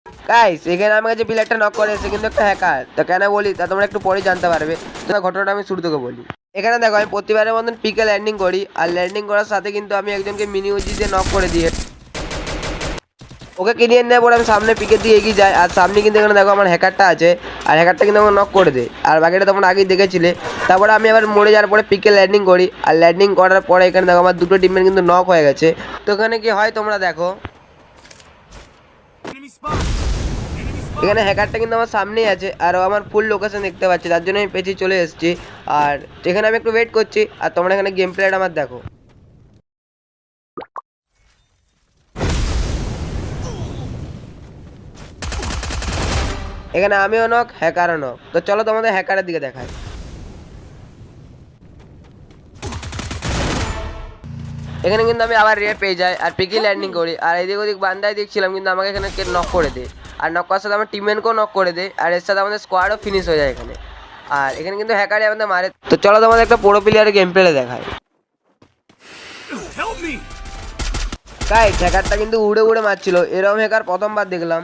Guys এখানে আমার কাছে প্লেয়ারটা নক করে এসে কিন্তু একটা হ্যাকার, তো কেন বলি তা তোমরা একটু পরে জানতে পারবে। তো ঘটনাটা আমি শুরু থেকে বলি। এখানে দেখো আমি প্রতিবারের মতন পিকে ল্যান্ডিং করি, আর ল্যান্ডিং করার সাথে কিন্তু আমি একজনকে মিনি উজি দিয়ে নক করে দিই। ওকে কিনিয়ে নেওয়ার পর আমি সামনে পিকের দিয়ে এগিয়ে যাই, আর সামনে কিন্তু এখানে দেখো আমার হ্যাকারটা আছে, আর হ্যাকারটা কিন্তু আমাকে নক করে দেয়, আর বাকিটা তোমরা আগেই দেখেছিলে। তারপরে আমি আবার মরে যাওয়ার পরে পিকে ল্যান্ডিং করি, আর ল্যান্ডিং করার পরে এখানে দেখো আমার দুটো টিমের কিন্তু নক হয়ে গেছে। তো এখানে কি হয় তোমরা দেখো, এখানে হ্যাকারটা কিন্তু আমার সামনেই আছে, আর ও আমার ফুল লোকেশন দেখতে পাচ্ছে, তার জন্য আমি পেছিয়ে চলে এসেছি। আর এখানে আমি একটু ওয়েট করছি, আর তোমরা এখানে গেম প্লেটা আমার দেখো। এখানে আমিও নক, হ্যাকারও নক। তো চলো তোমাদের হ্যাকারের দিকে দেখাই। এখানে কিন্তু আমি আবার রেড পেয়ে যাই, আর পিকি ল্যান্ডিং করি, আর এদিক ওদিক বান্দায় দেখছিলাম কিন্তু আমাকে এখানে কে নক করে দেয়, আর নক করার সাথে আমার টিমমেটকেও নক করে দেয়, আর এর সাথে আমাদের স্কোয়াডও ফিনিশ হয়ে যায় এখানে। আর এখানে কিন্তু হ্যাকারই আমাদের মারে। তো চলো তোমাদের একটা পুরো প্লেয়ারের গেম প্লে দেখায়। গাইস হ্যাকারটা কিন্তু উড়ে উড়ে মারছিল, এরকম হ্যাকার প্রথমবার দেখলাম।